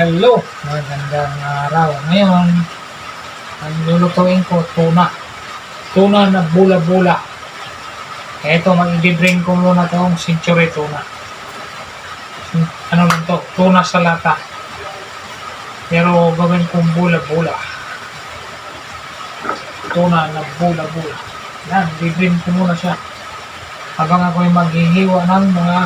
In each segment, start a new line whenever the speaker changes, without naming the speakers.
Hello, magandang araw. Ngayon, ang lulutuin ko, tuna na bula-bula. Ito, mag-i-drain ko muna itong century tuna. Ano lang to, tuna sa lata. Pero gawin kong bula-bula. Tuna na bula-bula. Yan, i-drain ko muna siya. Habang ako ay maghihiwa ng mga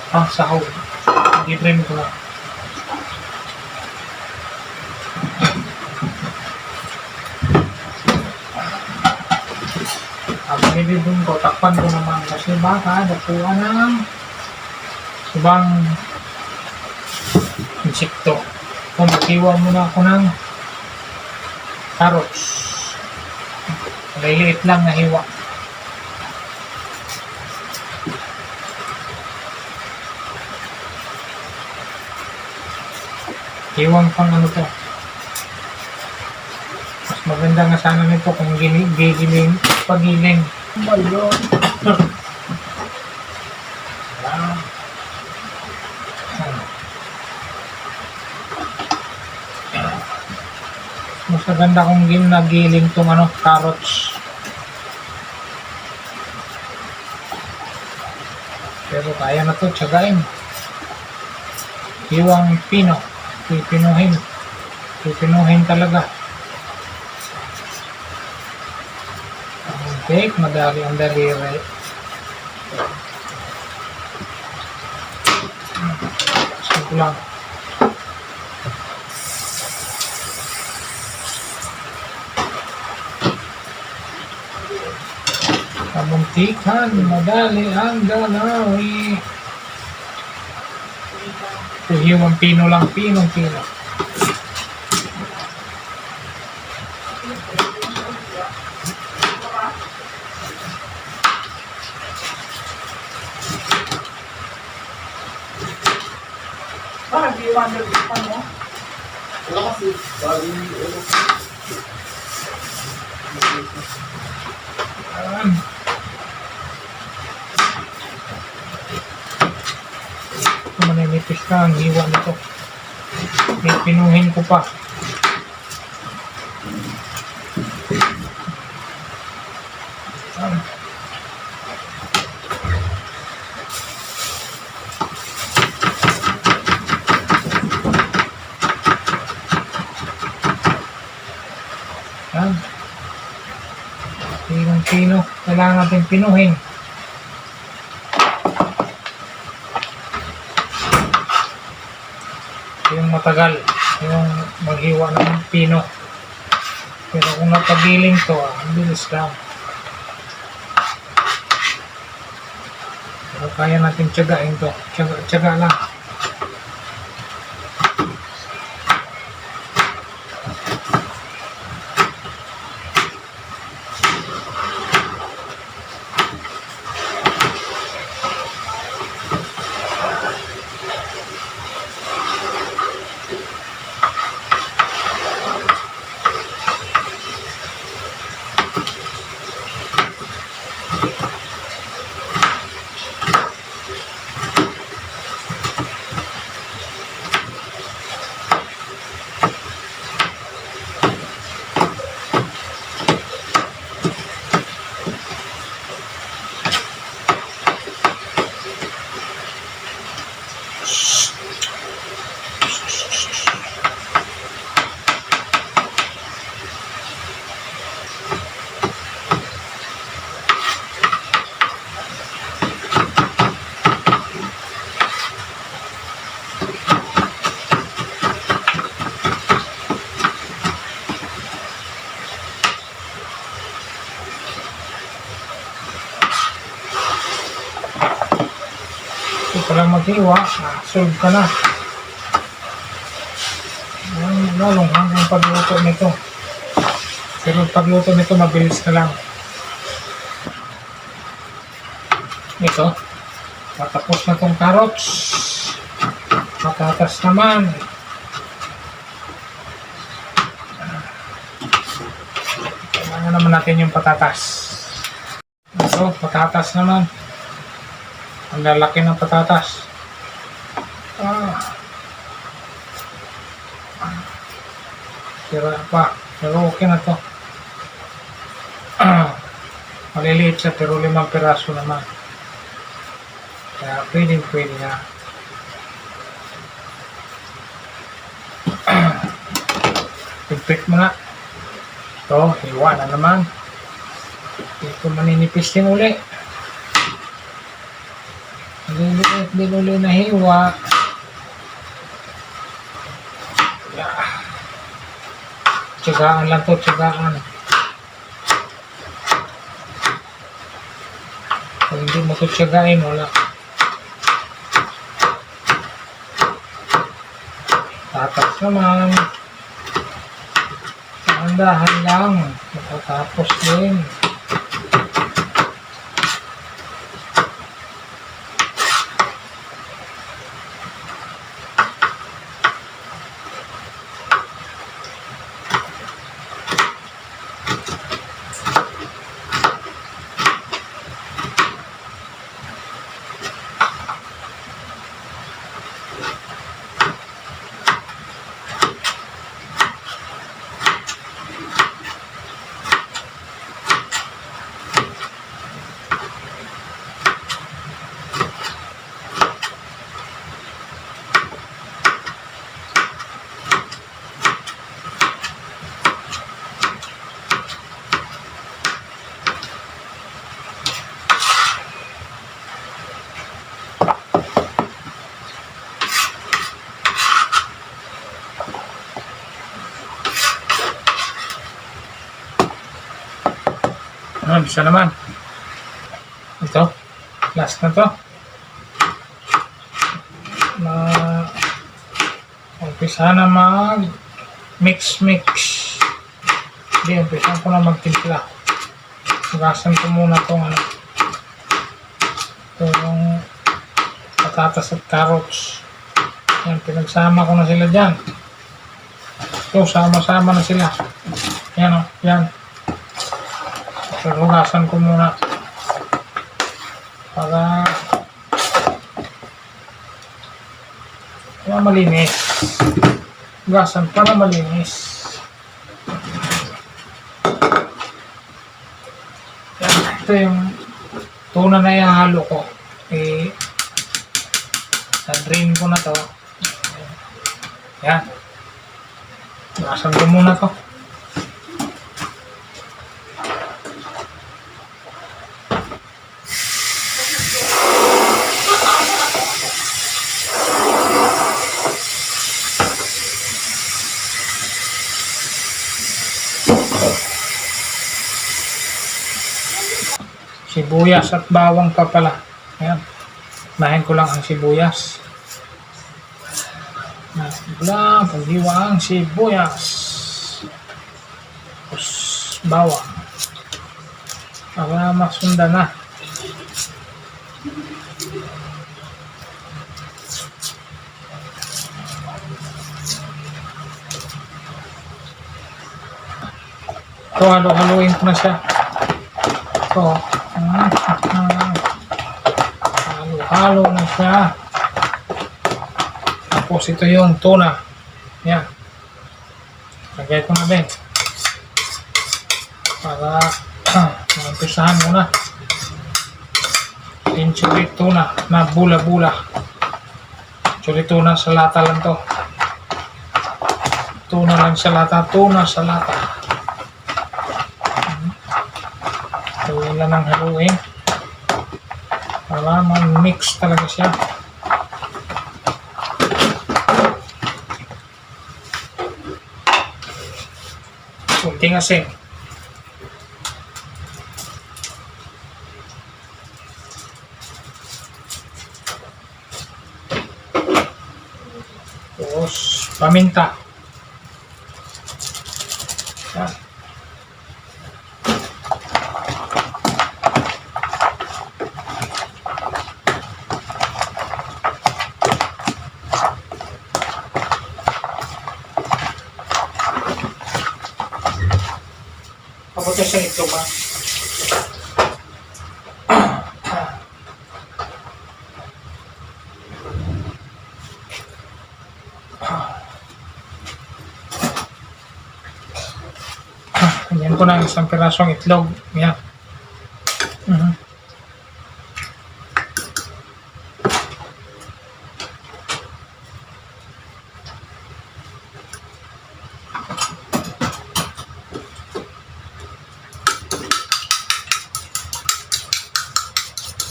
pangsahog. I-drain ko na. Habang i-drain ko, takpan ko naman kasi baka dapuan ng ibang insekto. Kung maghiwa muna ako ng carrots. Maliliit lang na hiwa. Hiwang pang ano to. Mas maganda nga sana nito kung gigiling, pagiling. Balon. Mas maganda kung nagiling itong carrots. Pero kaya na to, tsagain. Hiwang pino. Pipinuhin talaga. Okay, madali ang daliri. Sige lang. Kabuntikan, madali ang dalawi. Hiwang pino lang, pinong pino.
Bakit di wonder pa mo?
Wala kasi, bagay
Ayan. Maninipis na ang hiwa nito. Pinuhin ko pa. Ayan. Ayan. Pinong-pino. Kailangan natin pinuhin. Yung matagal, yung maghiwa ng pino. Pero kung napagiling to, ang bilis lang. Pero kaya natin tiyagain to. Tiyaga lang. Ito lang maghiwa, solve ka na. Lalong hanggang pagluto nito. Pero pagluto nito mabilis na lang. Ito, patapos na itong carrots. Patatas naman. Kailangan naman natin yung patatas. Ito, patatas naman. Ang lalaki ng patatas. Sira pa. Pero okay na to. Maliliit siya pero 5 piraso naman. Kaya pwede na. Pigpit mo na. Ito, hiwa na naman. Ito maninipis din uli. Maliliit din uli na hiwa. Tiyagaan lang to, tiyagaan. Kung hindi mo to tiyagain, wala. Tatas naman. Dahan lang. Matatapos din. Bisa naman. Ito. Last na to. Umpisa na mix. Hindi, umpisa ko na magtimpla. Hugasan ko muna itong patatas at carrots. Yan, pinagsama ko na sila dyan. Ito, sama-sama na sila. Yan o, yan. So, hugasan ko muna para malinis. Hugasan para malinis. Yan, ito yung tuna na ihahalo ko. Na-drain ko na to. Yan. Hugasan ko muna to. Sibuyas at bawang pa pala. Ayan. Mahin ko lang ang sibuyas. Mahin ko lang paghiwa ang sibuyas. Tapos bawang. Para masunda na. Ito, halo-haloin ko na siya. Ito. Halo na siya. Tapos ito yung tuna. Yan. Lagay ko na din. Para maumpisahan muna. Chili tuna na bula-bula. Chili tuna sa lata lang to. Tuna lang sa lata. Tuna sa lata. Haluin lang ng haluin. Para mag-mix talaga siya. Kunting asin. Tapos paminta. Yan. Papunta sa itlog ba? Ganyan ko na isang pirasong itlog. Yan. Mhm.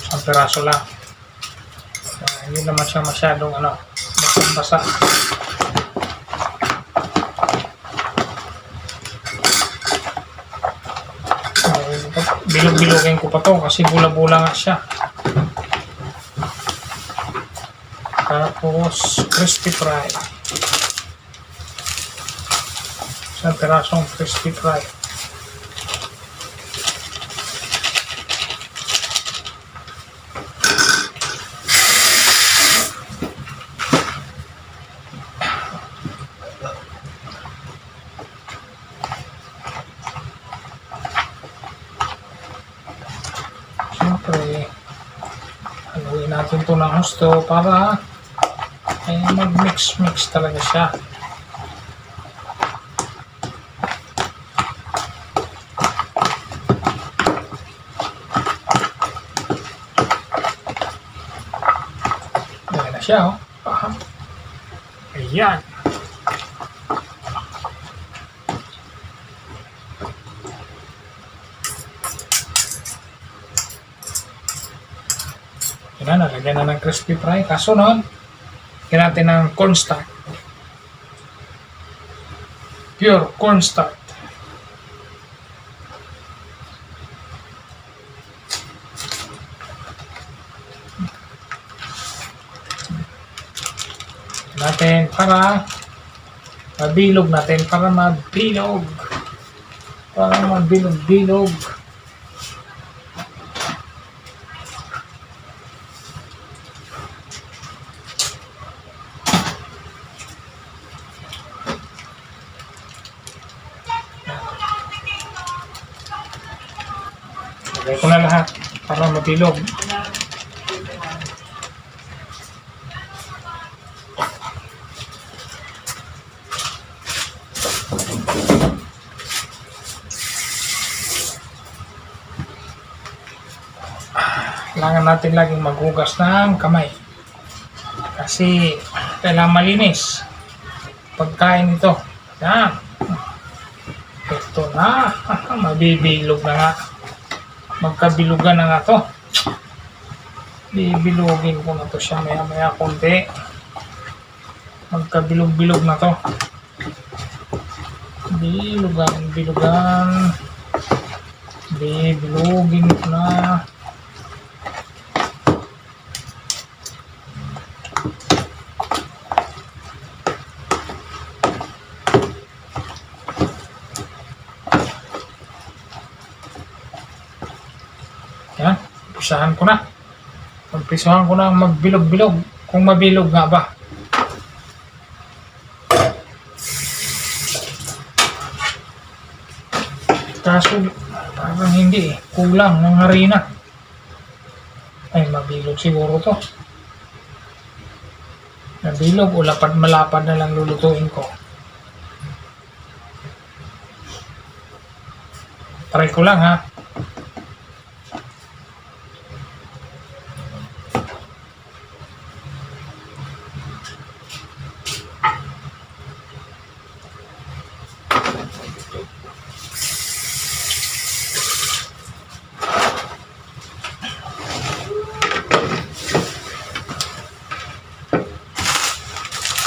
Isang piraso lang. Hindi naman siya masyadong basang-basa. Bilog-bilogin ko pa to kasi bula-bula nga siya. Tapos crispy fry. Isang pirasong crispy fry. Siyempre, haluin natin ito ng husto para mag-mix-mix talaga siya. Ayan na siya, oh. Aha. Ayan. Yan na, nalagyan na ng crispy fry. Kasunod, lagyan natin ng cornstarch. Pure cornstarch. Natin para mabilog natin, para mabilog. Para mabilog-bilog. Lagay ko na lahat para mabilog. Kailangan natin laging maghugas ng kamay. Kasi kailangan malinis pagkain ito. Yan. Ito na. Mabibilog na nga. Magkabilugan na nga to. Bibilugin ko na to siya maya-maya konti. Magkabilog-bilog na to. Bilugan. Bibilugin ko na. Yan, umpisahan ko na. Umpisahan ko na magbilog-bilog. Kung mabilog nga ba. Kaso, parang hindi eh. Kulang ng harina. Ay, mabilog siguro to. Nabilog o lapad-malapad na lang lulutuin ko. Try ko lang ha.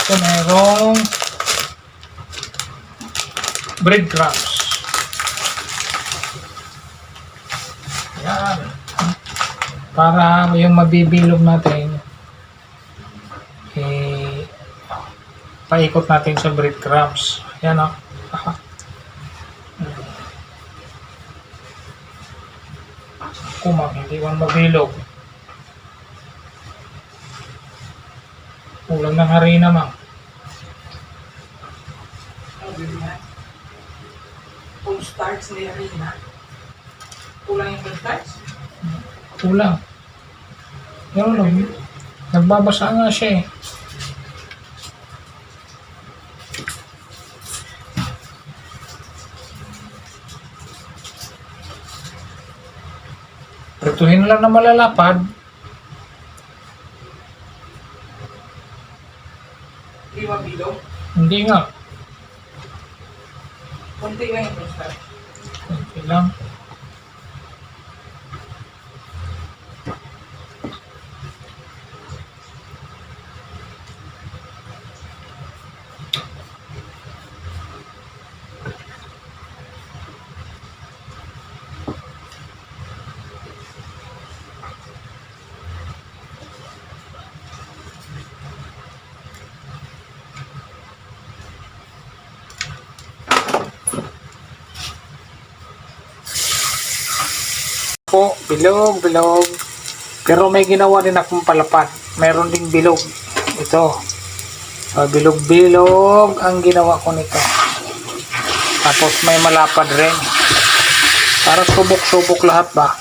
So, mayroong breadcrumbs. Yan. Para yung mabibilog natin, paikot natin sa breadcrumbs. Yan o. Kumang, hindi man mabilog. Kulang ng harina, ma'am.
Full starch na harina. Kulang yung full starch?
Kulang. Pero lang, nagbabasa nga siya eh. Lutuhin lang na malalapad.
Di ba bilog?
Hindi nga.
Kunti lang yung starch.
Kunti lang. Po, bilog. Pero may ginawa din akong palapad. Meron ding bilog. Ito. Bilog-bilog ang ginawa ko nito. Tapos may malapad rin. Para subok-subok lahat ba?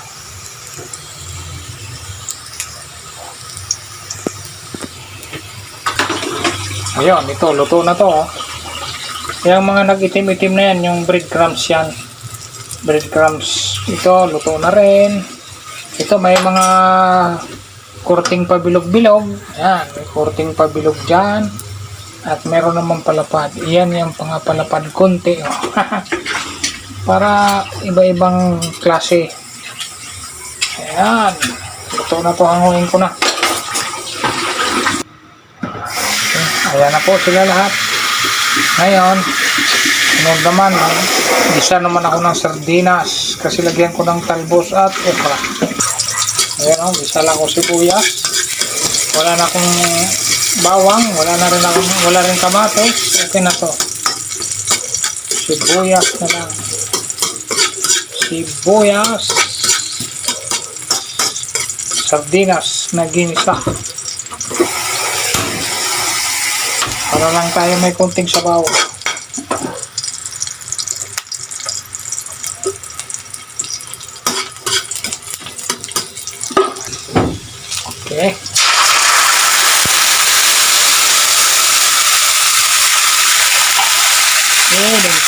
Ayun, ito. Luto na to. Oh. Yung mga nag-itim-itim na yan, yung breadcrumbs yan. Breadcrumbs. Ito, luto na rin. Ito, may mga kurting pabilog-bilog. Yan, may kurting pabilog dyan. At meron naman palapad. Iyan yung pangapalapad konti. Oh. Para iba-ibang klase. Ayan. Luto na to, hanguin ko na. Okay. Ayan na po sila lahat. Ngayon, sunod naman, isa naman ako ng sardinas kasi lagyan ko ng talbos at okra. Ayan o, isa lang ako sibuyas. Wala na akong bawang, wala rin kamatis. Okay na to. Sibuyas na lang. Sibuyas. Sardinas na ginisa. Para lang tayo may konting sabaw. Okay.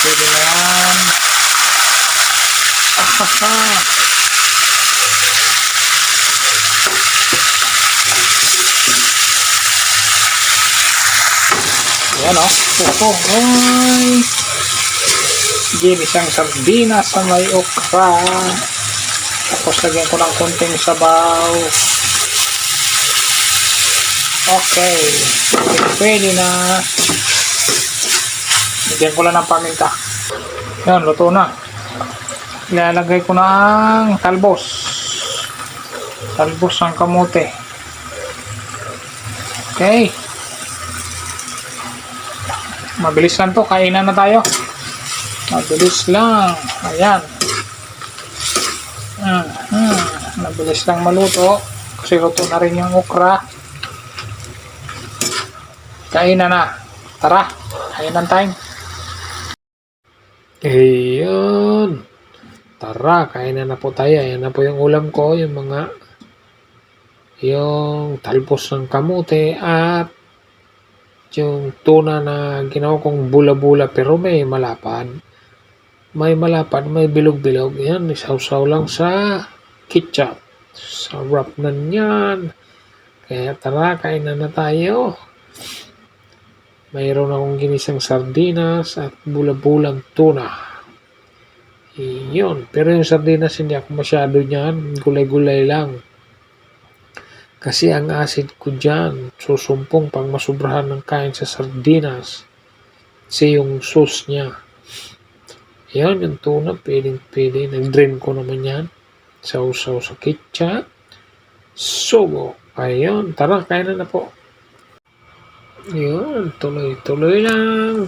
Pwede na yan. Ayan o. Ay. Ginisang sardinas sa may okra. Tapos lagyan ko ng konting sabaw. Okay. Pwede na. Lagyan ko lang ng paminta. Yan, luto na. Ilalagay ko ng talbos. Talbos ng kamote. Okay. Mabilis lang to. Kainan na tayo. Mabilis lang. Ayan. Mabilis lang maluto. Kasi luto na rin yung okra. Kainan na. Tara. Kainan time. Ayan. Tara. Kainan na po tayo. Ayan na po yung ulam ko. Yung talbos ng kamote at yung tuna na ginawa kong bula-bula pero may malapad. May bilog-bilog. Yan, isawsaw lang sa ketchup. Sarap na yan. Kaya tara, kainan na tayo. Mayroon akong ginisang sardinas at bula-bulang tuna. Iyon. Pero yung sardinas hindi ako masyado niyan. Gulay-gulay lang. Kasi ang acid ko dyan, susumpong pang masubrahan ng kain sa sardinas. Kasi yung sauce niya. Yan, yung tuna, pwede. Nag-drain ko naman yan. Sausaw sa ketchup. Sugo. Ayun, tara, kain na po. Yun, tuloy-tuloy lang.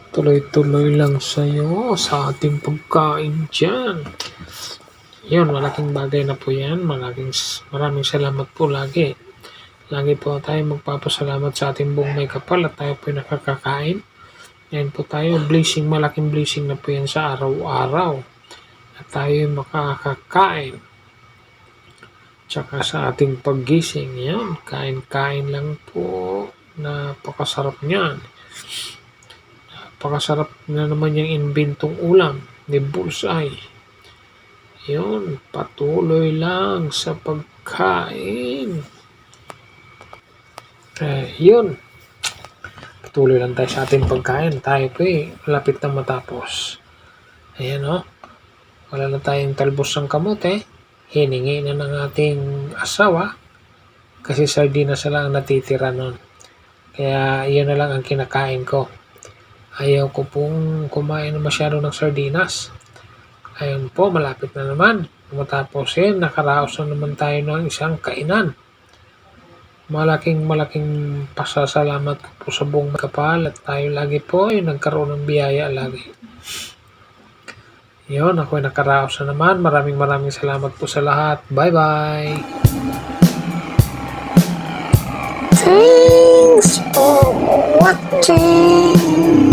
Tuloy-tuloy lang sa'yo sa ating pagkain dyan. Yun, malaking bagay na po yan. Maraming salamat po lagi. Lagi po tayo magpapasalamat sa ating buong may kapal at tayo po nakakakain. Yan po tayo, malaking blessing na po yan sa araw-araw. At tayo makakakain. Tsaka sa ating paggising, yan, kain-kain lang po. Napakasarap niyan. Napakasarap na naman yung inventong ulam ni Bullseye. Yun, patuloy lang sa pagkain. Yun. Patuloy lang tayo sa ating pagkain. Tayo po malapit na matapos. Ayan o. Wala na tayong talbos ng kamote. Hiningi na ng ating asawa. Kasi sardinas na lang natitira nun. Kaya yun na lang ang kinakain ko. Ayaw ko pong kumain na masyado ng sardinas. Ayun po, malapit na naman. Matapos nakaraos na naman tayo ng isang kainan. Malaking pasasalamat ko po sa buong kapal at tayo lagi po ay nagkaroon ng biyaya lagi. Yun, ako ay nakaraos na naman. Maraming salamat po sa lahat. Bye-bye!
Thanks for watching.